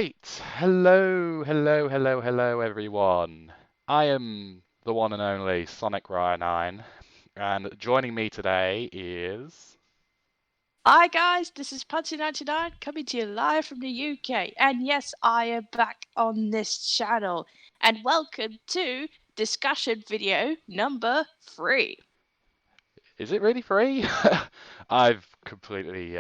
Right. Hello, everyone. I am the one and only Sonic9, and joining me today is. Hi guys, this is Pudsey99 coming to you live from the UK. And yes, I am back on this channel. And welcome to discussion video number 3. Is it really free? I've completely.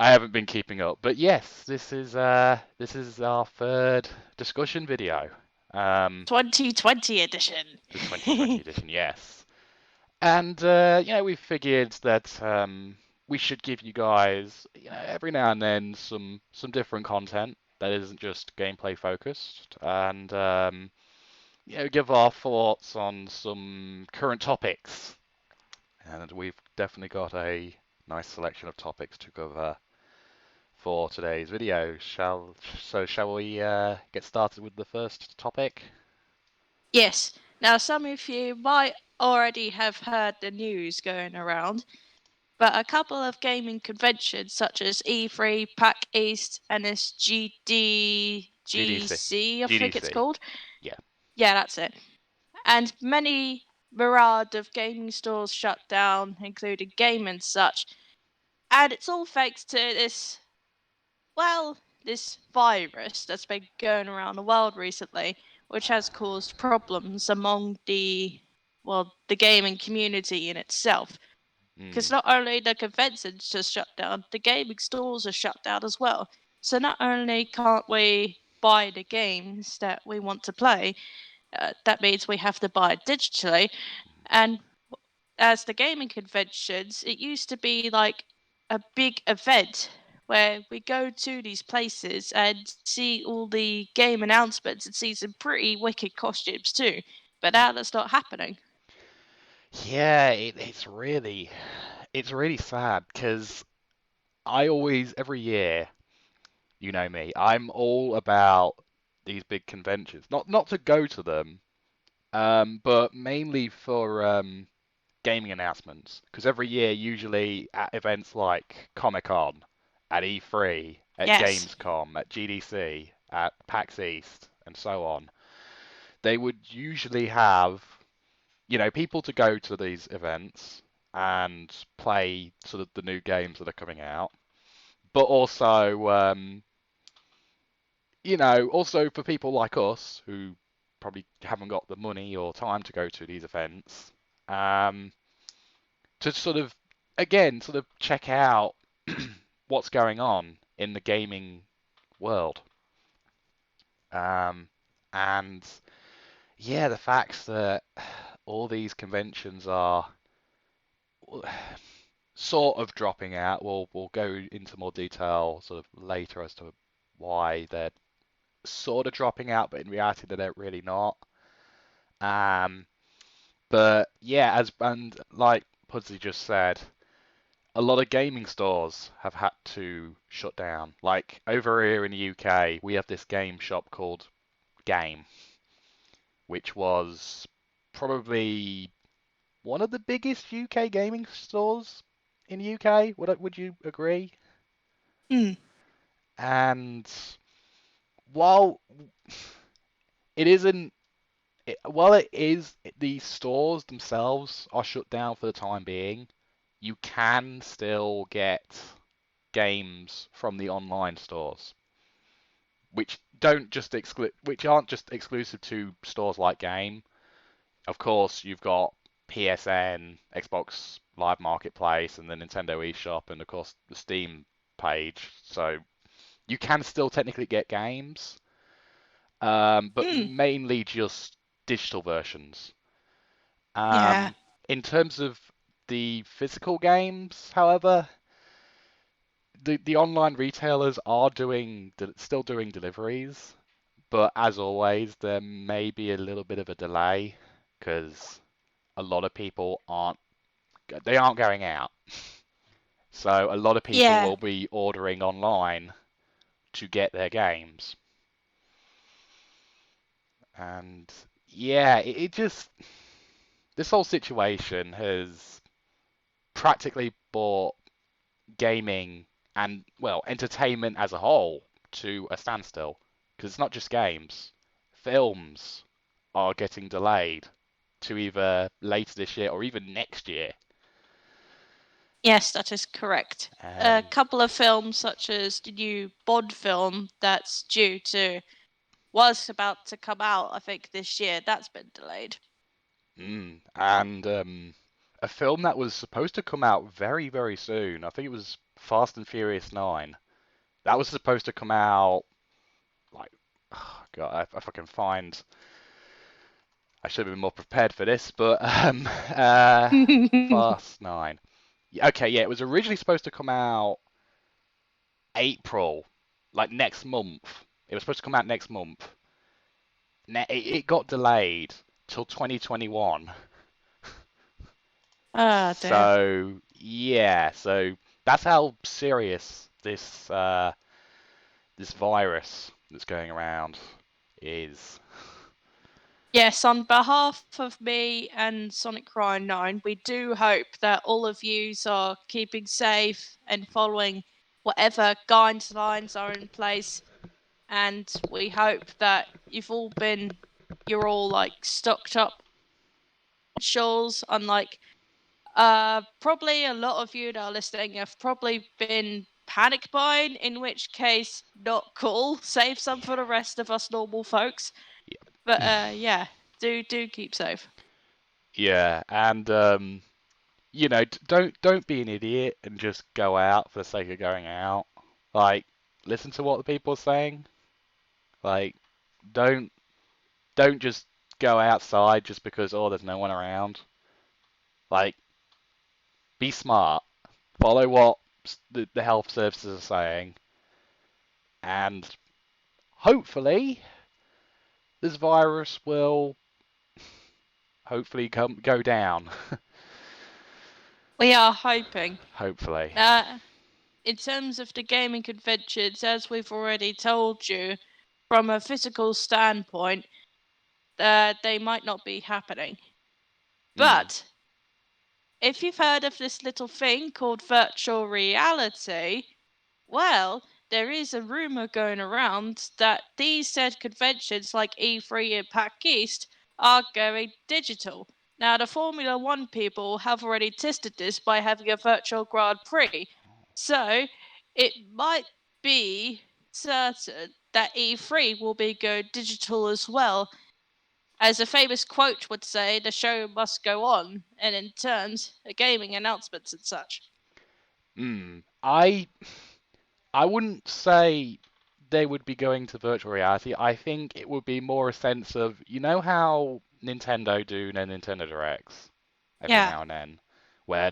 I haven't been keeping up, but yes, this is our third discussion video. 2020 edition. The 2020 edition, yes. And we figured that we should give you guys, every now and then some different content that isn't just gameplay focused, and give our thoughts on some current topics. And we've definitely got a nice selection of topics to cover for today's video. Shall we get started with the first topic? Yes, now some of you might already have heard the news going around, but a couple of gaming conventions such as E3, PAX East, and this GDC. GDGC, I think it's GDC. called. Yeah. Yeah, that's it. And many myriad of gaming stores shut down, including Game and such. And it's all thanks to this virus that's been going around the world recently, which has caused problems among the gaming community in itself. Because Mm. not only the conventions just shut down, the gaming stores are shut down as well. So not only can't we buy the games that we want to play, that means we have to buy it digitally. And as the gaming conventions, it used to be like a big event where we go to these places and see all the game announcements and see some pretty wicked costumes too. But now that's not happening. Yeah, it's really sad because I always every year, you know me, I'm all about these big conventions. Not to go to them, but mainly for gaming announcements. Because every year, usually at events like Comic-Con, at E3, at Yes. Gamescom, at GDC, at PAX East, and so on, they would usually have people to go to these events and play sort of the new games that are coming out, but also, also for people like us who probably haven't got the money or time to go to these events, um, to sort of, again, sort of check out what's going on in the gaming world. Um, and yeah, the fact that all these conventions are sort of dropping out. We'll go into more detail sort of later as to why they're sort of dropping out, but in reality they're really not. Um, but yeah, as and like Pudsey just said, a lot of gaming stores have had to shut down. Like over here in the UK, we have this game shop called Game, which was probably one of the biggest UK gaming stores in the UK. Would you agree? Hmm. And while it isn't, while it is, the stores themselves are shut down for the time being, you can still get games from the online stores, which aren't just exclusive to stores like Game. Of course, you've got PSN, Xbox Live Marketplace, and the Nintendo eShop, and of course the Steam page. So you can still technically get games, but Hmm. mainly just digital versions. Yeah. In terms of the physical games, however, the online retailers are still doing deliveries, but as always, there may be a little bit of a delay because a lot of people aren't going out. So a lot of people Yeah. will be ordering online to get their games. And yeah, it just this whole situation has practically brought gaming and, well, entertainment as a whole to a standstill because it's not just games. Films are getting delayed to either later this year or even next year. Yes, that is correct. A Um, couple of films, such as the new Bond film that's due to was about to come out, I think, this year, that's been delayed. and a film that was supposed to come out very, very soon. I think it was Fast and Furious 9. That was supposed to come out like, oh God, if I can find, I should have been more prepared for this, but Fast 9. Okay, yeah, it was originally supposed to come out April, like next month. It was supposed to come out next month. It got delayed till 2021. Ah, dear. So yeah, so that's how serious this virus that's going around is. Yes, on behalf of me and Sonic Ryan 9, we do hope that all of you are keeping safe and following whatever guidelines are in place. And we hope that you're all like stocked up essentials, unlike probably a lot of you that are listening have probably been panic buying, in which case, not cool. Save some for the rest of us normal folks. But yeah, do keep safe. Yeah, and don't be an idiot and just go out for the sake of going out. Like, listen to what the people are saying. Like, don't don't just go outside just because there's no one around. Like, be smart. Follow what the health services are saying, and hopefully this virus will hopefully go down. We are hoping. Hopefully. Uh, in terms of the gaming conventions, as we've already told you, from a physical standpoint, they might not be happening. Mm. But if you've heard of this little thing called virtual reality, well, there is a rumor going around that these said conventions like E3 and PAX East are going digital. Now, the Formula One people have already tested this by having a virtual Grand Prix, so it might be certain that E3 will be going digital as well. As a famous quote would say, the show must go on, and in turns, gaming announcements and such. Mm. I wouldn't say they would be going to virtual reality. I think it would be more a sense of, how Nintendo do their Nintendo Directs every Yeah. now and then, where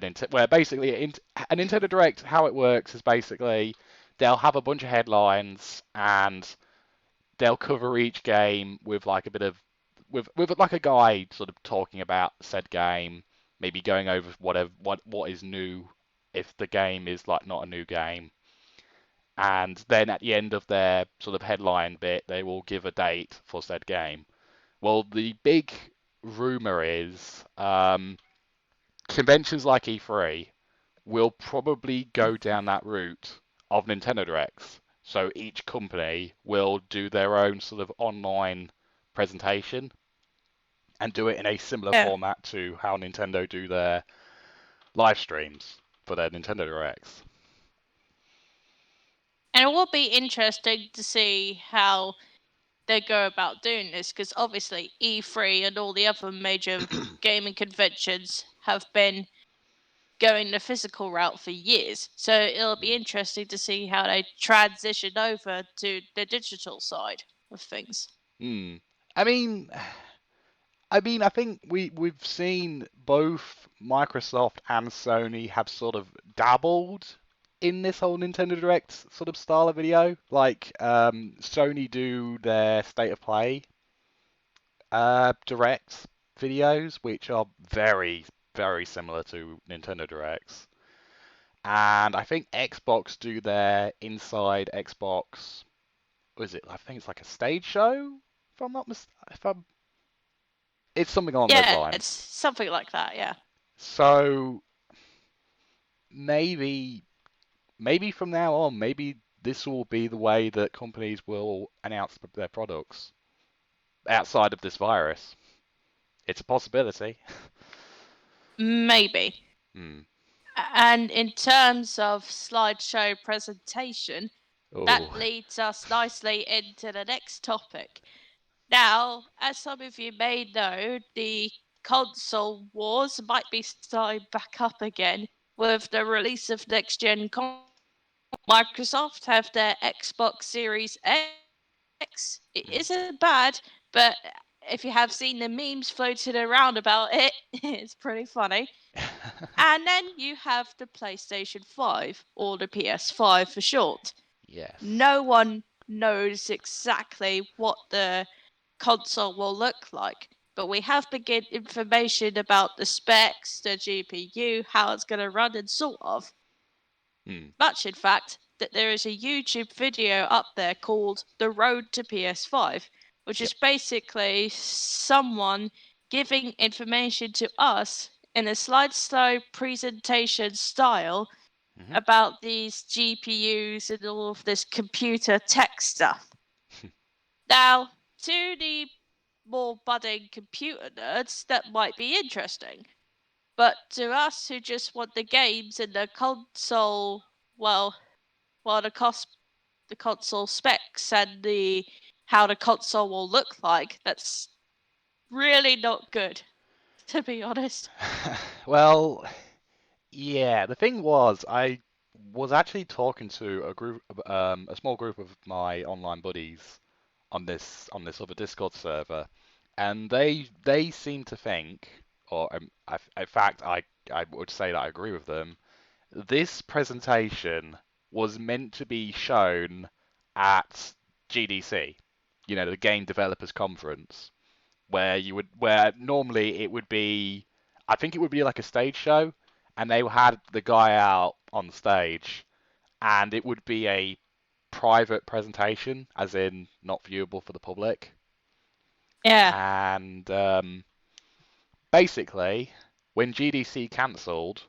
basically a Nintendo Direct, how it works is basically they'll have a bunch of headlines and they'll cover each game with like a bit of with like a guide sort of talking about said game, maybe going over what is new if the game is like not a new game, and then at the end of their sort of headline bit, they will give a date for said game. Well, the big rumor is conventions like E3 will probably go down that route of Nintendo Directs. So each company will do their own sort of online presentation and do it in a similar Yeah. format to how Nintendo do their live streams for their Nintendo Directs. And it will be interesting to see how they go about doing this, because obviously E3 and all the other major gaming conventions have been going the physical route for years. So it'll be interesting to see how they transition over to the digital side of things. Hmm. I mean, I think we've seen both Microsoft and Sony have sort of dabbled in this whole Nintendo Direct sort of style of video. Like Sony do their State of Play Direct videos, which are very very similar to Nintendo Directs. And I think Xbox do their Inside Xbox. What is it? I think it's like a stage show. If I'm not if I'm, it's something along those Yeah, it's lines. something like that, yeah. So maybe from now on, maybe this will be the way that companies will announce their products outside of this virus. It's a possibility. Maybe. Hmm. And in terms of slideshow presentation, that Oh. leads us nicely into the next topic. Now, as some of you may know, the console wars might be starting back up again with the release of next gen consoles. Microsoft have their Xbox Series X. It Mhm. isn't bad, but if you have seen the memes floating around about it, it's pretty funny. And then you have the PlayStation 5, or the PS5 for short. Yes. No one knows exactly what the console will look like, but we have been getting information about the specs, the GPU, how it's going to run, and sort of. Hmm. Much, in fact, that there is a YouTube video up there called The Road to PS5, which Yep. is basically someone giving information to us in a slideshow presentation style Hmm. about these GPUs and all of this computer tech stuff. Now, to the more budding computer nerds, that might be interesting. But to us who just want the games and the console, well, the console specs and the how the console will look like, that's really not good, to be honest. Well, yeah. The thing was, I was actually talking to a small group of my online buddies on this other Discord server, and they seem to think, or in fact, I would say that I agree with them. This presentation was meant to be shown at GDC, the Game Developers Conference, where normally it would be, I think it would be like a stage show, and they had the guy out on stage, and it would be a private presentation, as in not viewable for the public. Yeah. And basically, when GDC cancelled,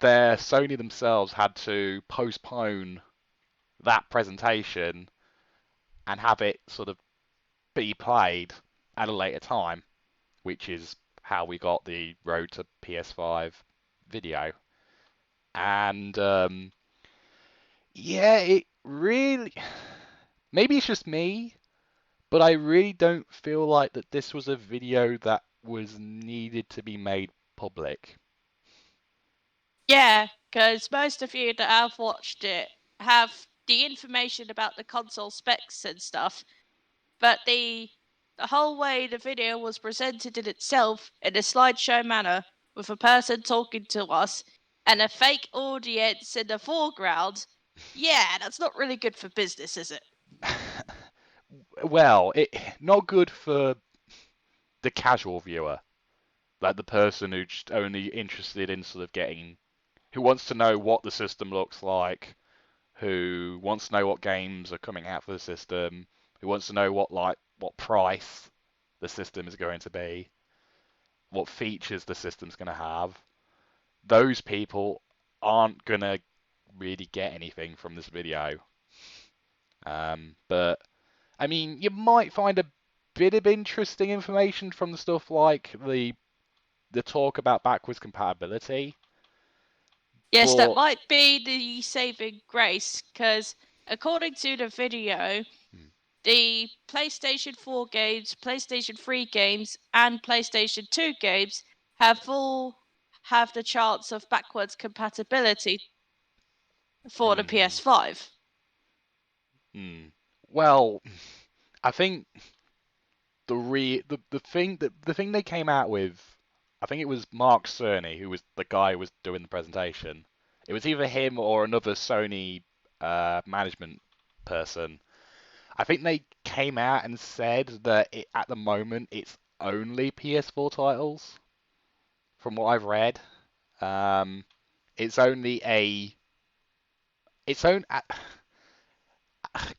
Sony themselves had to postpone that presentation and have it sort of be played at a later time, which is how we got the Road to PS5 video. And yeah, it really, maybe it's just me, but I really don't feel like that this was a video that was needed to be made public. Yeah, because most of you that have watched it have the information about the console specs and stuff, but the whole way the video was presented in itself in a slideshow manner with a person talking to us and a fake audience in the foreground, yeah, that's not really good for business, is it? Well, it not good for the casual viewer, like the person who's just only interested in sort of who wants to know what the system looks like, who wants to know what games are coming out for the system, who wants to know what price the system is going to be, what features the system's going to have. Those people aren't going to really get anything from this video. But I mean, you might find a bit of interesting information from the stuff like the talk about backwards compatibility, Yes, that but might be the saving grace, because according to the video, hmm, the PlayStation 4 games, PlayStation 3 games, and PlayStation 2 games all have the chance of backwards compatibility for the hmm, PS5. hmm. Well, I think the thing they came out with, I think it was Mark Cerny who was the guy who was doing the presentation. It was either him or another Sony management person. I think they came out and said that at the moment it's only PS4 titles, from what I've read. Um, it's only a its own.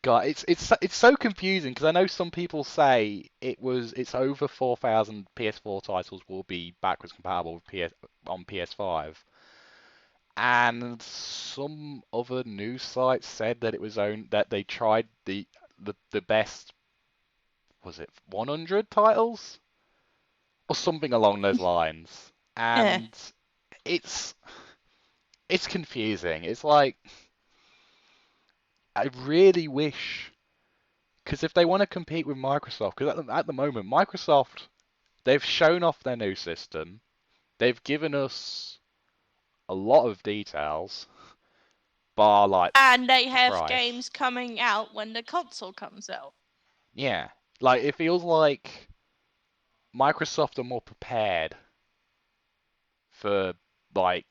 God, it's so confusing because I know some people say it's over 4,000 PS4 titles will be backwards compatible with PS on PS5, and some other news sites said that it was that they tried the best, was it 100 titles or something along those lines, Yeah. and it's it's confusing. It's like I really wish, because if they want to compete with Microsoft, because at the moment Microsoft, they've shown off their new system, they've given us a lot of details, bar like And they the have price. games coming out when the console comes out. Yeah, like it feels like Microsoft are more prepared for like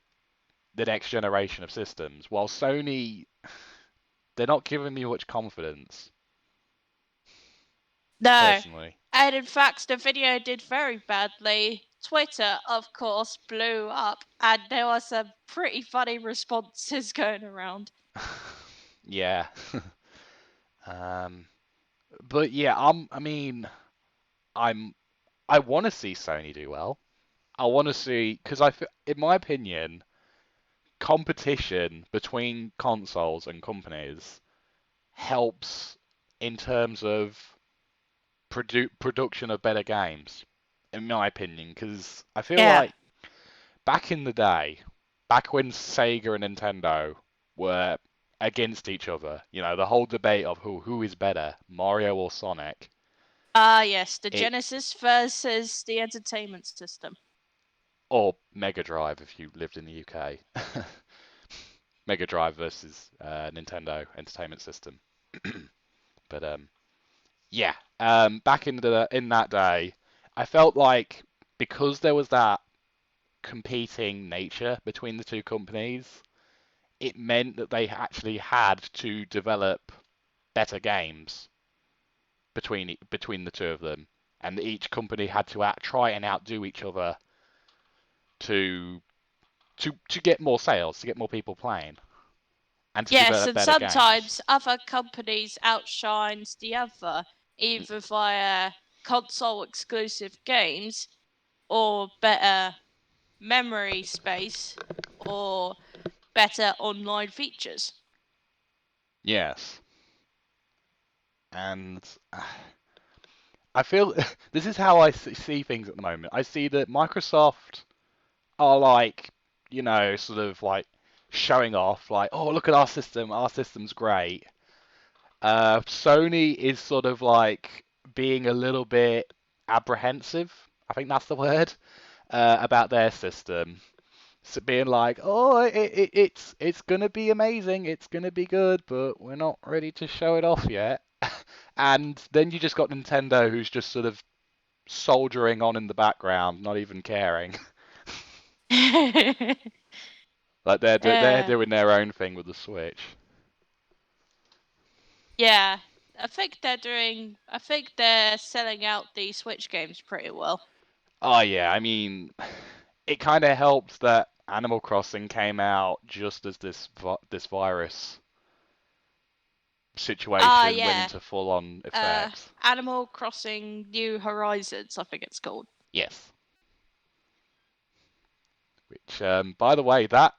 the next generation of systems, while Sony, they're not giving me much confidence No. personally. And in fact, the video did very badly. Twitter, of course, blew up, and there were some pretty funny responses going around. Yeah. um, but yeah, I mean, I'm I want to see Sony do well. I want to see, because in my opinion, competition between consoles and companies helps in terms of production of better games, in my opinion, because I feel Yeah. like back in the day, back when Sega and Nintendo were against each other, the whole debate of who is better, Mario or Sonic, Ah, yes, the it Genesis versus the entertainment system. or Mega Drive if you lived in the UK. Mega Drive versus Nintendo Entertainment System. But yeah, back in that day, I felt like because there was that competing nature between the two companies, it meant that they actually had to develop better games between the two of them, and each company had to try and outdo each other to to get more sales, to get more people playing, and to Yes, develop and better games. sometimes other companies outshines the other, either via console exclusive games or better memory space or better online features. Yes, and I feel this is how I see things at the moment. I see that Microsoft are like, sort of like showing off, like, oh, look at our system's great. Sony is sort of like being a little bit apprehensive, I think that's the word, about their system. So being like, oh, it's gonna be amazing, it's gonna be good, but we're not ready to show it off yet. And then you just got Nintendo, who's just sort of soldiering on in the background, not even caring. Like they're uh, doing their own thing with the Switch. yeah, I think they're selling out the Switch games pretty well. Oh yeah, I mean, it kind of helped that Animal Crossing came out just as this virus Ah, situation went yeah. into full-on effect. Animal Crossing New Horizons, I think it's called. Yes. Which, by the way, that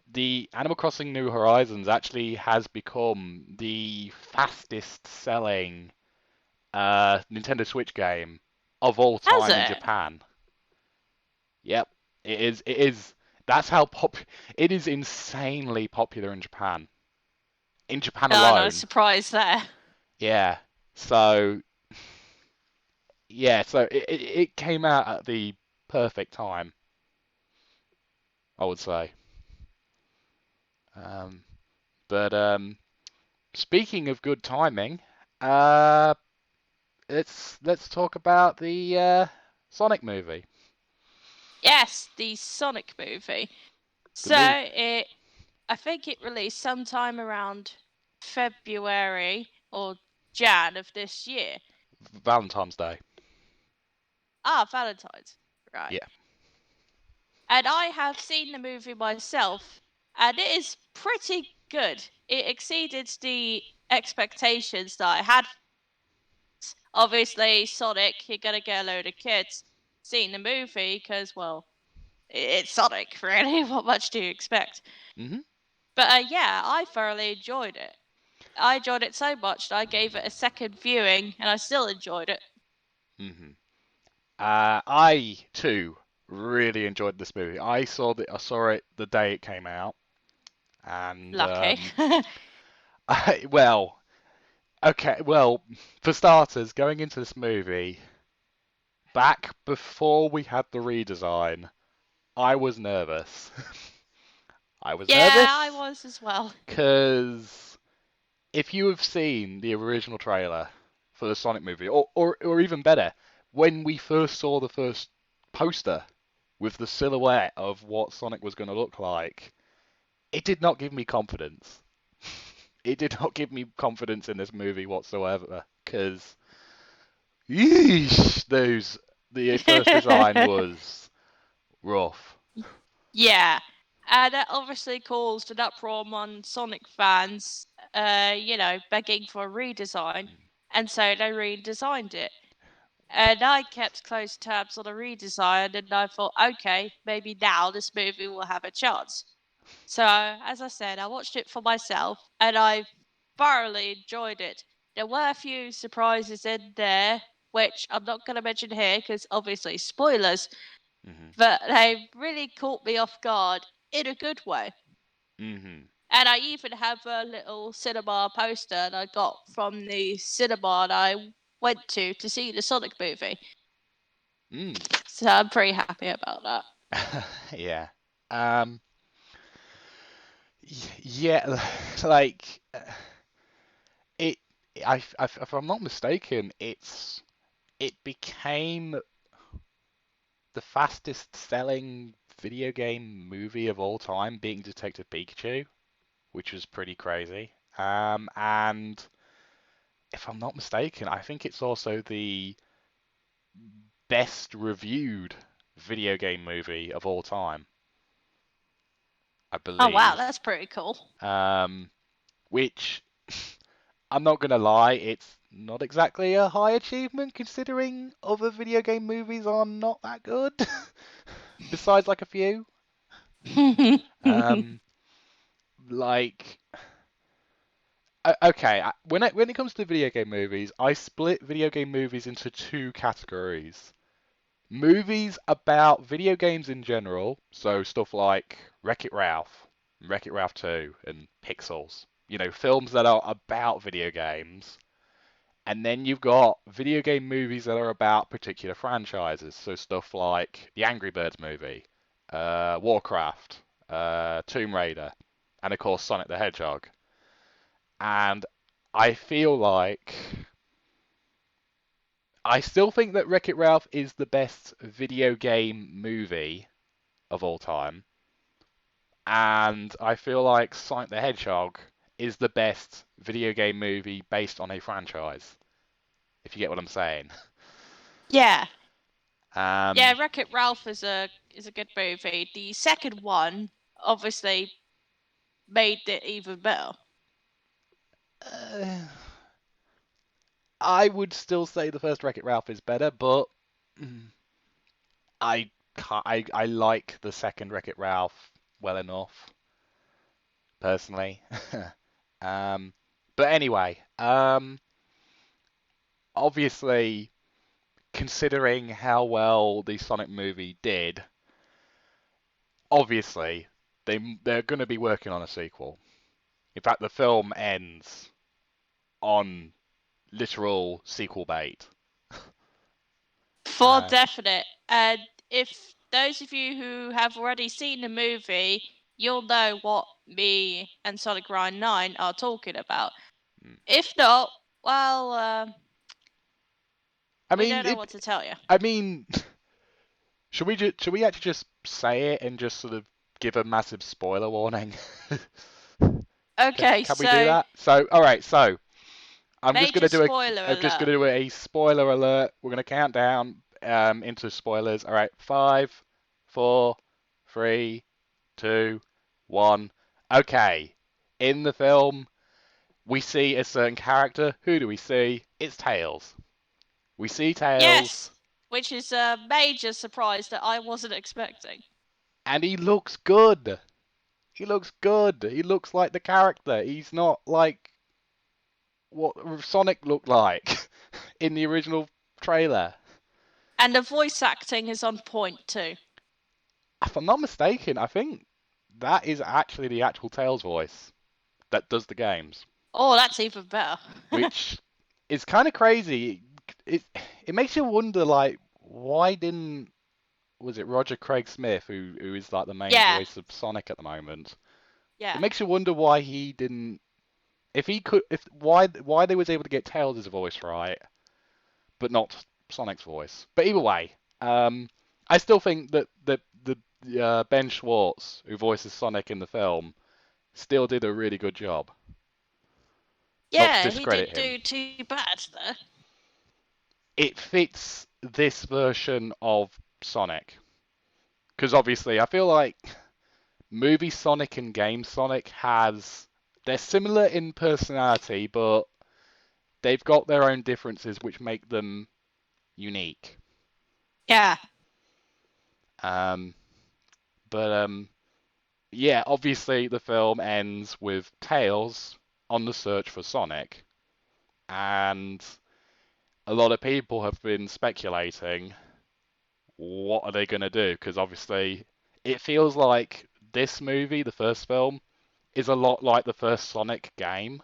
the Animal Crossing New Horizons actually has become the fastest selling Nintendo Switch game of all Has time in it? Japan. Yep, it is. It is. That's how it is insanely popular in Japan. In Japan Oh, no alone. surprise there. Yeah. So so it came out at the perfect time, I would say. Um, but speaking of good timing, uh, let's talk about the Sonic movie. Yes, the Sonic movie. The So move I think it released sometime around February or Jan of this year. Valentine's Day. Ah, Valentine's. Right. Yeah. And I have seen the movie myself, and it is pretty good. It exceeded the expectations that I had. Obviously, Sonic, you're gonna get a load of kids seeing the movie because, well, it's Sonic, really. What much do you expect? Hmm. But yeah, I thoroughly enjoyed it. I enjoyed it so much that I gave it a second viewing, and I still enjoyed it. Hmm. I too really enjoyed this movie. I saw it the day it came out, and Lucky. well, okay, well, for starters, going into this movie, back before we had the redesign, I was nervous. I was Yeah, I nervous was as well. because if you have seen the original trailer for the Sonic movie, or even better, when we first saw the first poster with the silhouette of what Sonic was going to look like, it did not give me confidence. It did not give me confidence in this movie whatsoever, because yeesh, the first design was rough. Yeah, that obviously caused an uproar among Sonic fans, begging for a redesign, and so they redesigned it. And I kept close tabs on the redesign, and I thought, okay, maybe now this movie will have a chance. So, as I said, I watched it for myself, and I thoroughly enjoyed it. There were a few surprises in there, which I'm not going to mention here because obviously spoilers, Hmm. but they really caught me off guard in a good way. Hmm. And I even have a little cinema poster that I got from the cinema that I went to see the Sonic movie. Mm. So I'm pretty happy about that. Yeah. Um. Yeah. Like it. If I'm not mistaken, it became the fastest selling video game movie of all time, beating Detective Pikachu, which was pretty crazy. And if I'm not mistaken, I think it's also the best reviewed video game movie of all time, I Oh wow, believe. that's pretty cool. Um, which I'm not gonna lie, it's not exactly a high achievement considering other video game movies are not that good. Besides like a few. Um, like okay, when it comes to video game movies, I split video game movies into two categories. Movies about video games in general, so stuff like Wreck-It Ralph 2, and Pixels. You know, films that are about video games. And then you've got video game movies that are about particular franchises, so stuff like the Angry Birds movie, Warcraft, Tomb Raider, and of course Sonic the Hedgehog. And I feel like I still think that Wreck-It Ralph is the best video game movie of all time, and I feel like Sonic the Hedgehog is the best video game movie based on a franchise, if you get what I'm saying. Yeah, yeah. Um, Wreck It Ralph is a good movie. The second one obviously made it even better. uh, I would still say the first Wreck-It Ralph is better, but mm, I like the second Wreck-It Ralph well enough, personally. um, but anyway, obviously, considering how well the Sonic movie did, obviously they're going to be working on a sequel. In fact, the film ends on literal sequel bait. For Uh, definite. And if those of you who have already seen the movie, you'll know what me and Sonic 9 are talking about. mm. If not, well, I we don't mean, know what to tell you. I mean, should we actually just say it and just sort of give a massive spoiler warning? Okay, Can we do so that? So, all right. So major spoiler I'm just alert. gonna do a spoiler alert. We're gonna count down into spoilers. All right, 5, 4, 3, 2, 1. Okay. In the film, we see a certain character. Who do we see? It's Tails. We see Tails. Yes, which is a major surprise that I wasn't expecting. and he looks good. He looks good. He looks like the character. He's not like what Sonic looked like in the original trailer. And the voice acting is on point too. If I'm not mistaken, I think that is actually the actual Tails voice that does the games, Oh, that's even better. which is kind of crazy. It it makes you wonder, like, why didn't was it Roger Craig Smith who is like the main Yeah, voice of Sonic at the moment? It yeah, makes you wonder why he didn't. If he could, if why they was able to get Tails' voice right, but not Sonic's voice. But either way, I still think that the Ben Schwartz, who voices Sonic in the film, still did a really good job. Not to yeah. He discredit didn't him. do too bad there. It fits this version of Sonic. Because obviously, I feel like movie Sonic and game Sonic they're similar in personality, but they've got their own differences which make them unique. Yeah, Um, but yeah, obviously the film ends with Tails on the search for Sonic, and a lot of people have been speculating what are they going to do, because obviously it feels like this movie, the first film, is a lot like the first Sonic game.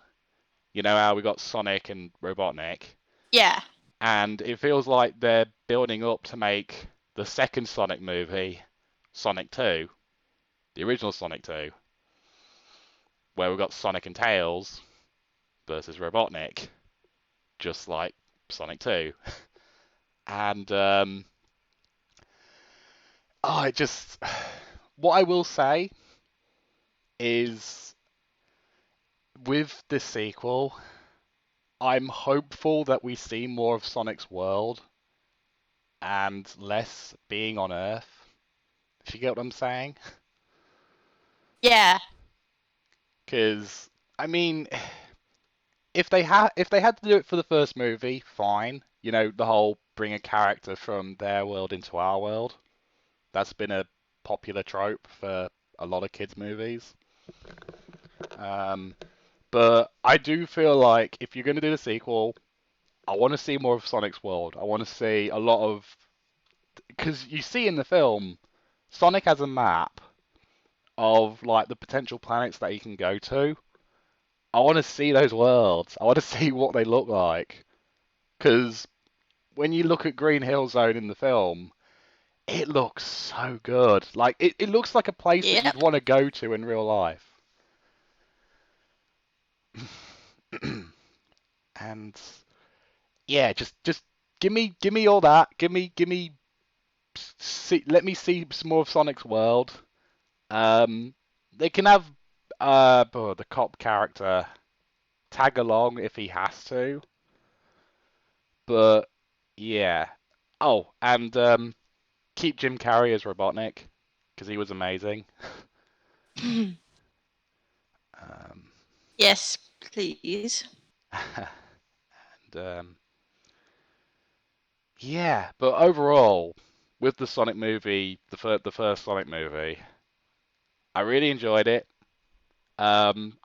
You know how we got Sonic and Robotnik, yeah, and it feels like they're building up to make the second Sonic movie, Sonic 2, the original Sonic 2, where we've got Sonic and Tails versus Robotnik, just like Sonic 2. And it just what I will say is with the sequel, I'm hopeful that we see more of Sonic's world and less being on Earth. If you get what I'm saying? yeah, Because I mean, if they had to do it for the first movie, fine. You know, the whole bring a character from their world into our world. That's been a popular trope for a lot of kids' movies. Um, but I do feel like if you're going to do the sequel, I want to see more of Sonic's world. I want to see a lot of because you see in the film, Sonic has a map of like the potential planets that he can go to. I want to see those worlds. I want to see what they look like. Because when you look at Green Hill Zone in the film, it looks so good. Like it looks like a place that you'd yep. want to go to in real life. And yeah, just give me all that. Give me let me see some more of Sonic's world. Um, they can have the cop character tag along if he has to, but yeah. Oh, and keep Jim Carrey as Robotnik because he was amazing. Um, Yes, please. and yeah, but overall, with the Sonic movie, the first Sonic movie, I really enjoyed it.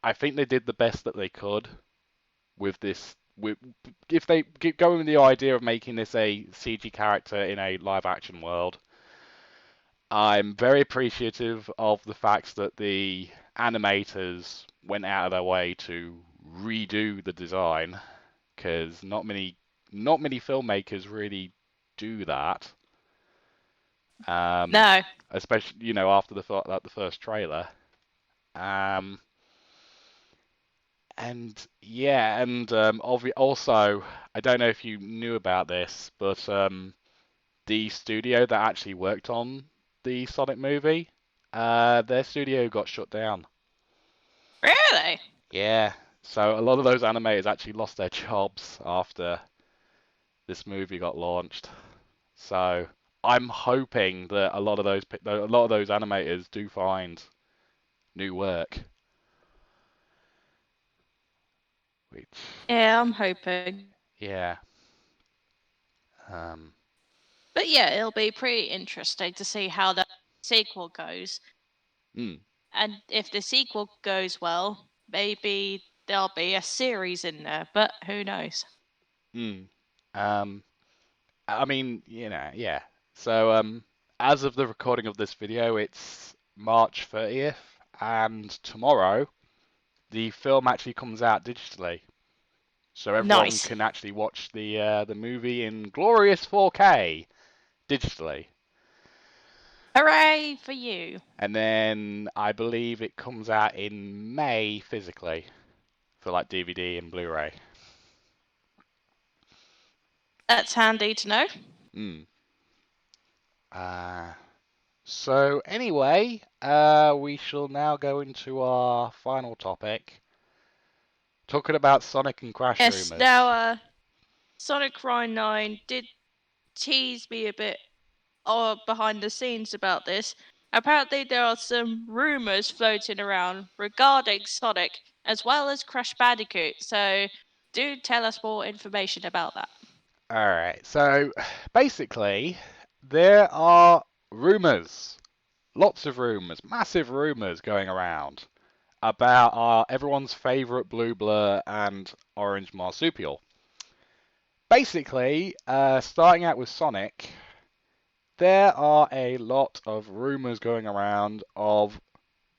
I think they did the best that they could with this. If they keep going with the idea of making this a CG character in a live action world, I'm very appreciative of the fact that the animators went out of their way to redo the design because not many filmmakers really do that. Um, No. especially after the first trailer. Um, and yeah, and also I don't know if you knew about this, but the studio that actually worked on the Sonic movie, their studio got shut down. Really? Yeah, so a lot of those animators actually lost their jobs after this movie got launched. So I'm hoping that a lot of those animators do find new work, which Yeah, I'm hoping. yeah, um, But yeah, it'll be pretty interesting to see how that. sequel goes. Mm. And if the sequel goes well, maybe there'll be a series in there, but who knows? Mm. Um, I mean, yeah. So, as of the recording of this video, it's March 30th, and tomorrow the film actually comes out digitally, so everyone Nice. can actually watch the movie in glorious 4K digitally. Hooray for you. And then I believe it comes out in May physically for like DVD and Blu-ray. That's handy to know. Mm. Uh, so anyway, we shall now go into our final topic, talking about Sonic and Crash Yes, now rumors. Sonic Ryan 9 did tease me a bit behind the scenes about this. Apparently, there are some rumors floating around regarding Sonic as well as Crash Bandicoot. So, do tell us more information about that. All right, so basically, there are rumors, lots of rumors, massive rumors going around about everyone's favorite blue blur and orange marsupial. Basically, starting out with Sonic, there are a lot of rumors going around of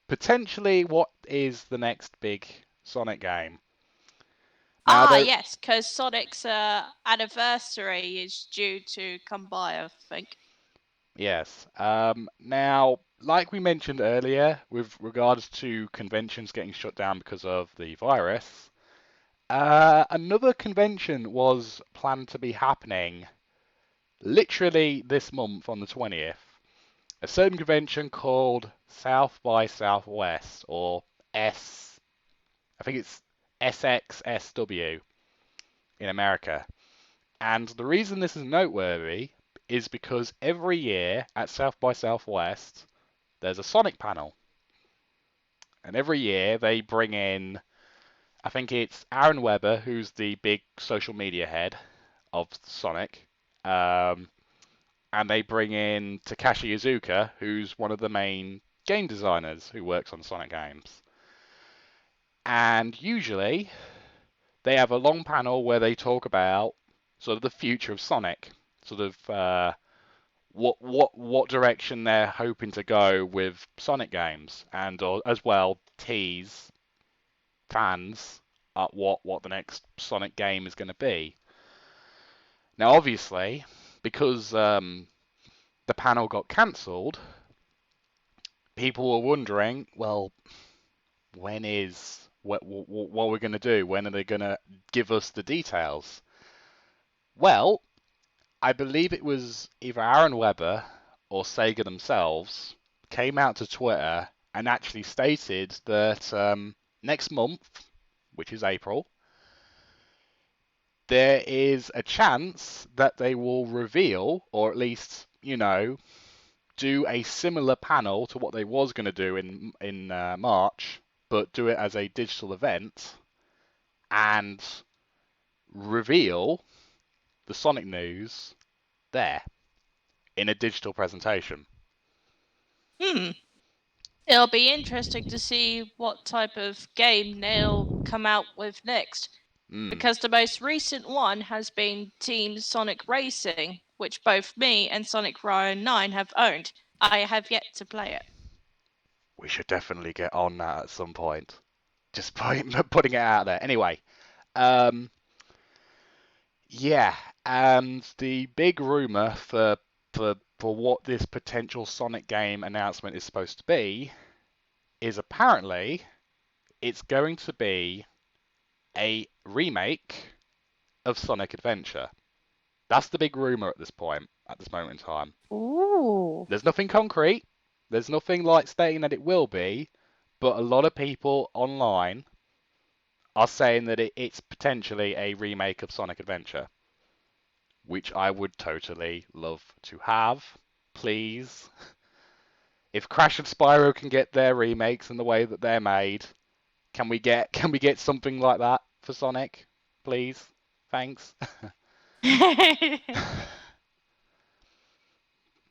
potentially what is the next big Sonic game. Now, Ah, there, yes, because Sonic's anniversary is due to come by, I think. yes. Now, like we mentioned earlier, with regards to conventions getting shut down because of the virus, another convention was planned to be happening literally this month on the 20th. A certain convention called South by Southwest, or S, I think it's SXSW in America. And the reason this is noteworthy is because every year at South by Southwest, there's a Sonic panel. And every year they bring in, I think it's Aaron Webber, who's the big social media head of Sonic. Um, and they bring in Takashi Iizuka, who's one of the main game designers who works on Sonic games. And usually they have a long panel where they talk about sort of the future of Sonic, sort of what direction they're hoping to go with Sonic games, and as well tease fans at what the next Sonic game is going to be. Now, obviously, because the panel got cancelled, people were wondering, well, what we're going to do? When are they going to give us the details? Well, I believe it was either Aaron Webber or Sega themselves came out to Twitter and actually stated that next month, which is April, there is a chance that they will reveal, or at least, do a similar panel to what they was going to do in March, but do it as a digital event and reveal the Sonic news there in a digital presentation. Hmm. It'll be interesting to see what type of game they'll come out with next, Mm. because the most recent one has been Team Sonic Racing, which both me and Sonic Ryan 9 have owned. I have yet to play it. We should definitely get on that at some point. Just putting it out there. Anyway, um, yeah, and the big rumor for what this potential Sonic game announcement is supposed to be is apparently it's going to be a remake of Sonic Adventure. That's the big rumor at this point, at this moment in time. Ooh. There's nothing concrete. There's nothing like stating that it will be, but a lot of people online are saying that it's potentially a remake of Sonic Adventure, which I would totally love to have. Please. If Crash and Spyro can get their remakes in the way that they're made, can we get something like that for Sonic? Please. Thanks.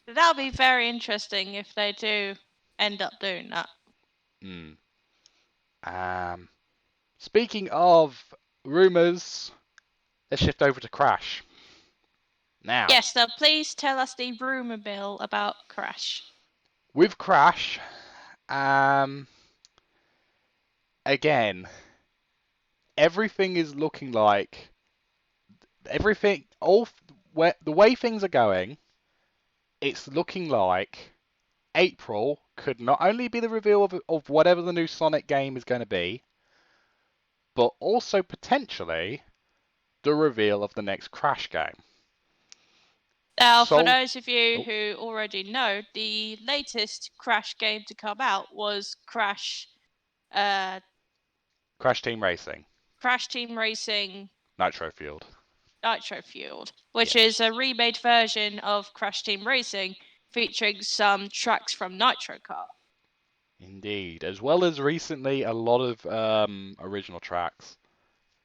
That'll be very interesting if they do end up doing that. Hmm. Um, Speaking of rumours, let's shift over to Crash. Now, Yes, now please tell us the rumour mill about Crash. with Crash, um, again, everything is looking like everything, where the way things are going, it's looking like April could not only be the reveal of whatever the new Sonic game is going to be, but also potentially the reveal of the next Crash game. Now, for So, those of you oh, who already know, the latest Crash game to come out was uh, Crash Team Racing, Crash Team Racing Nitro Fueled. Nitro Fueled, which Yes, is a remade version of Crash Team Racing featuring some tracks from Nitro Kart. indeed. As well as recently a lot of original tracks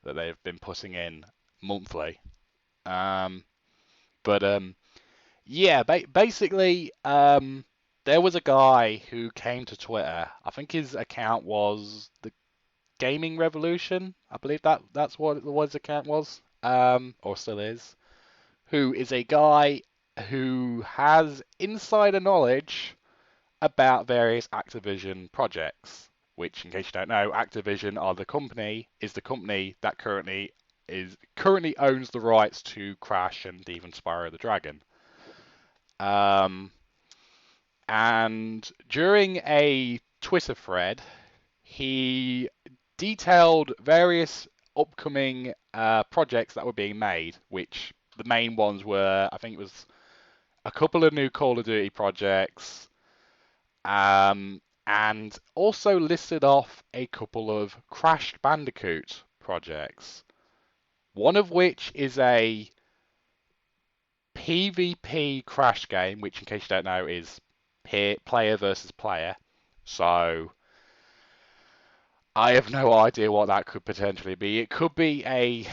that they've been putting in monthly. Um, but yeah, basically, there was a guy who came to Twitter. I think his account was the Gaming Revolution. I believe that's what his account was, or still is. Who is a guy who has insider knowledge about various Activision projects. Which, in case you don't know, Activision is the company that currently owns the rights to Crash and even Spyro the Dragon. Um, and during a Twitter thread, he detailed various upcoming projects that were being made, which the main ones were, I think it was a couple of new Call of Duty projects, and also listed off a couple of Crash Bandicoot projects. One of which is a PvP Crash game, which, in case you don't know, is player versus player. So I have no idea what that could potentially be. It could be a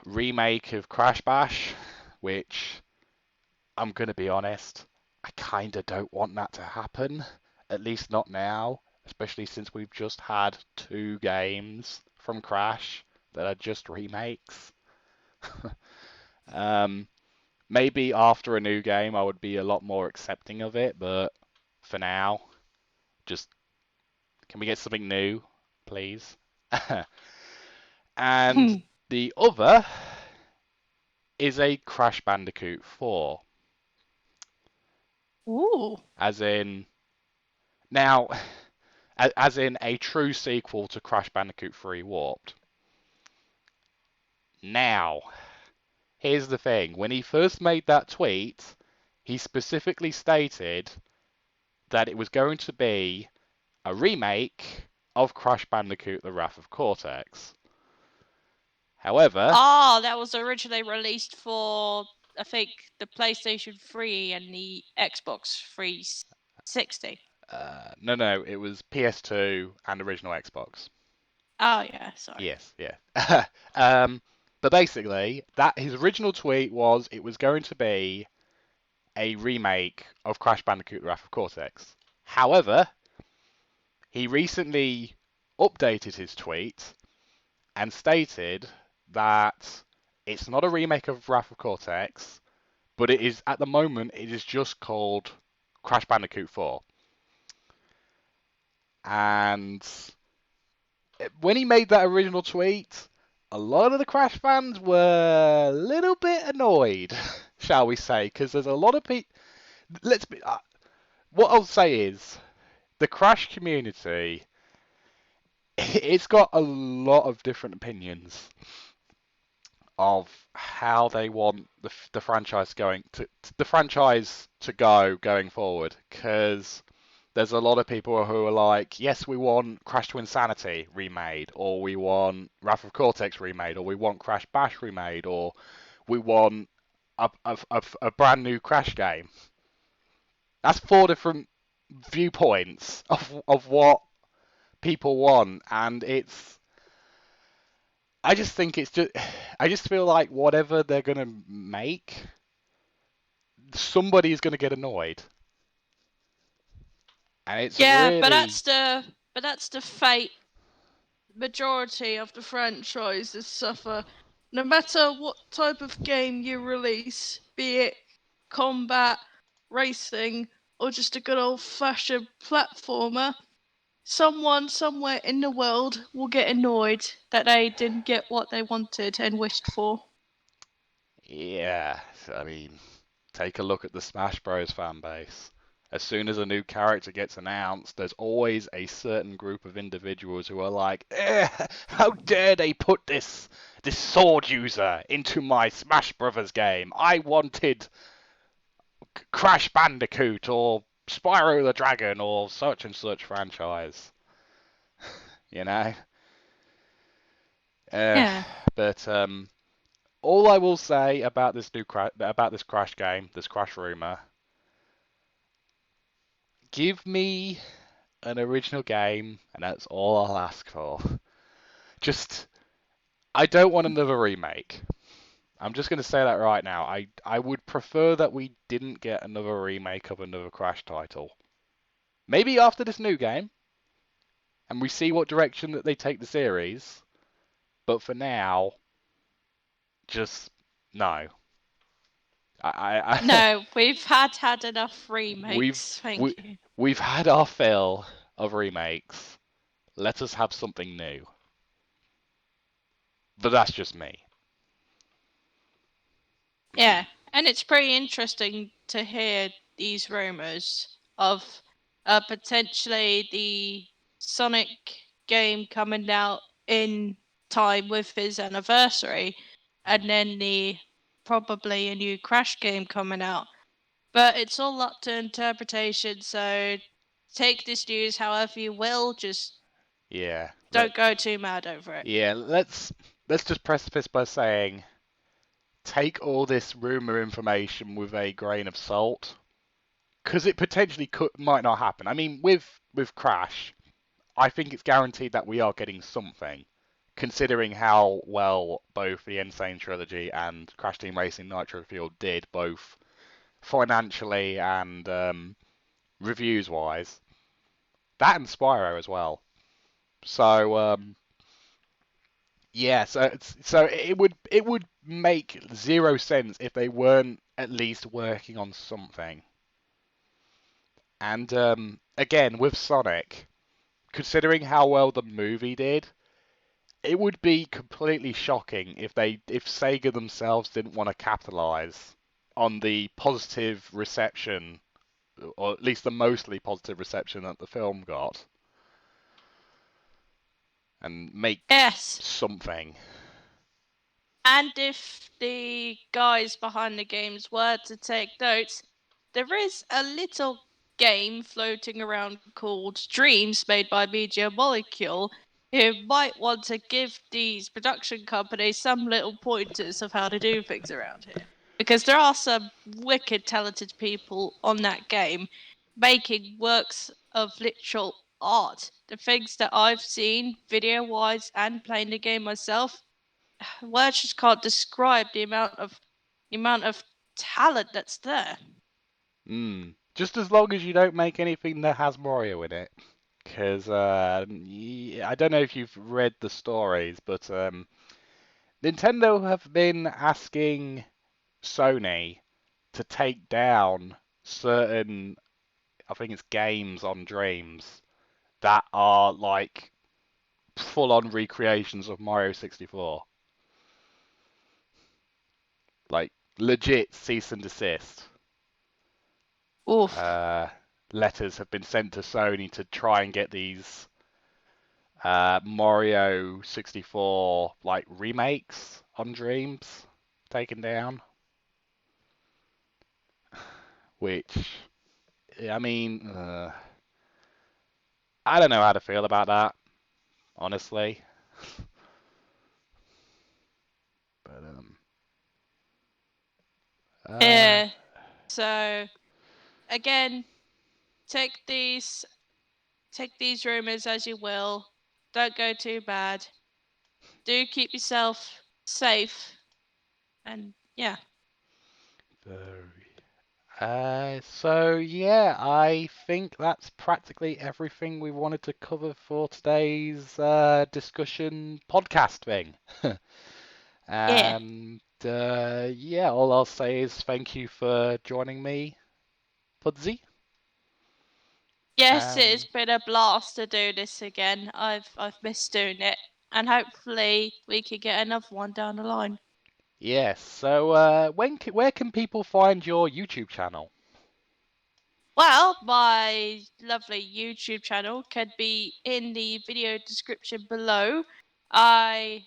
remake of Crash Bash, which I'm going to be honest, I kind of don't want that to happen. At least not now, especially since we've just had two games from Crash that are just remakes. um, Maybe after a new game, I would be a lot more accepting of it, but for now, just can we get something new, please? And the other is a Crash Bandicoot 4, Ooh. as in now, as in a true sequel to Crash Bandicoot 3 Warped. Now, here's the thing: when he first made that tweet, he specifically stated that it was going to be a remake of Crash Bandicoot: The Wrath of Cortex. However, That was originally released for, I think, the PlayStation 3 and the Xbox 360. no, it was PS2 and original Xbox. Oh, yeah, sorry. Yes, yeah. um, but basically, that his original tweet was it was going to be a remake of Crash Bandicoot: The Wrath of Cortex. However, he recently updated his tweet and stated that it's not a remake of Wrath of Cortex, but it is at the moment it is just called Crash Bandicoot 4. And when he made that original tweet, a lot of the Crash fans were a little bit annoyed, shall we say, because there's a lot of people. Let's be. What I'll say is the Crash community. It's got a lot of different opinions of how they want the franchise to go going forward, because there's a lot of people who are like, yes, we want Crash to Insanity remade, or we want Wrath of Cortex remade, or we want Crash Bash remade, or we want a brand new Crash game. That's four different viewpoints of what people want, and I just think it's just I just feel like whatever they're gonna make, somebody's going to get annoyed, and it's Yeah, but really that's the fate majority of the franchises suffer. No matter what type of game you release, be it combat, racing, or just a good old fashioned platformer, someone somewhere in the world will get annoyed that they didn't get what they wanted and wished for. yeah. I mean, take a look at the Smash Bros. Fan base. As soon as a new character gets announced, there's always a certain group of individuals who are like, how dare they put this sword user into my Smash Brothers game? I wanted Crash Bandicoot or Spyro the Dragon or such and such franchise, you know? Uh, Yeah. but all I will say about this about this Crash game, this Crash rumor, give me an original game, and that's all I'll ask for. Just, I don't want another remake. I'm just going to say that right now. I would prefer that we didn't get another remake of another Crash title. Maybe after this new game, and we see what direction that they take the series. But for now, just no. I No, we've had enough we've remakes, we, thank you. we've had our fill of remakes. Let us have something new. But that's just me. Yeah, and it's pretty interesting to hear these rumors of potentially the Sonic game coming out in time with his anniversary, and then the probably a new Crash game coming out. But it's all up to interpretation, so take this news however you will, just Yeah. don't go too mad over it. Let's just preface by saying take all this rumor information with a grain of salt, because it potentially might not happen. I mean, with Crash, I think it's guaranteed that we are getting something, considering how well both the Insane Trilogy and Crash Team Racing Nitro Fuel did, both financially and reviews wise. That and Spyro as well. So yeah, so it would make zero sense if they weren't at least working on something. And again, with Sonic, considering how well the movie did, it would be completely shocking if Sega themselves didn't want to capitalize on the positive reception, or at least the mostly positive reception that the film got, and make Yes, something. and if the guys behind the games were to take notes, there is a little game floating around called Dreams made by Media Molecule who might want to give these production companies some little pointers of how to do things around here. Because there are some wicked talented people on that game making works of literal art. The things that I've seen video wise and playing the game myself, words just can't describe the amount of talent that's there. Just as long as you don't make anything that has Mario in it. Because I don't know if you've read the stories, but Nintendo have been asking Sony to take down certain, I think it's games on Dreams that are like full-on recreations of Mario 64. Like legit cease and desist. Oof. Uh, Letters have been sent to Sony to try and get these Mario 64 like remakes on Dreams taken down. Which, I mean, I don't know how to feel about that, honestly. But uh, Yeah. So again, take these take these rumors as you will. Don't go too bad. Do keep yourself safe. And yeah. very. So yeah, I think that's practically everything we wanted to cover for today's discussion podcast thing. Yeah. And yeah, all I'll say is thank you for joining me, Pudsey. Yes, it's And been a blast to do this again. I've missed doing it, and hopefully we can get another one down the line. yes, so where can people find your YouTube channel? Well, my lovely YouTube channel can be in the video description below. I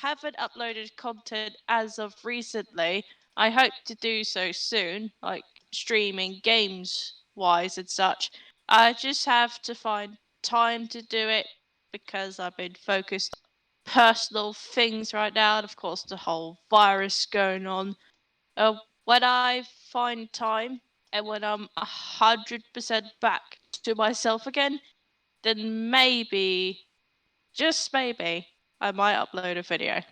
haven't uploaded content as of recently. I hope to do so soon, like streaming games wise and such. I just have to find time to do it because I've been focused on personal things right now, and of course the whole virus going on. When I find time and when I'm 100% back to myself again, then maybe, just maybe, I might upload a video.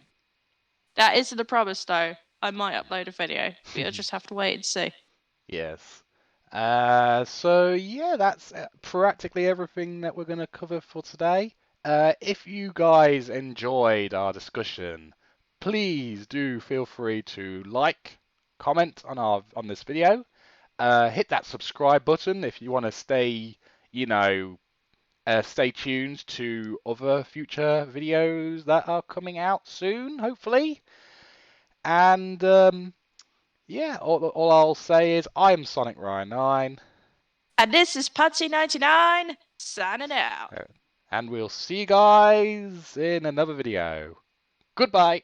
That isn't a promise though. I might upload a video. We'll just have to wait and see. Yes. So yeah, that's practically everything that we're going to cover for today. If you guys enjoyed our discussion, please do feel free to like, comment on this video. Hit that subscribe button if you want to stay, you know, stay tuned to other future videos that are coming out soon, hopefully. And yeah, all I'll say is I'm Sonic Ryan 9, And this is Pudsey99 signing out. and we'll see you guys in another video. Goodbye.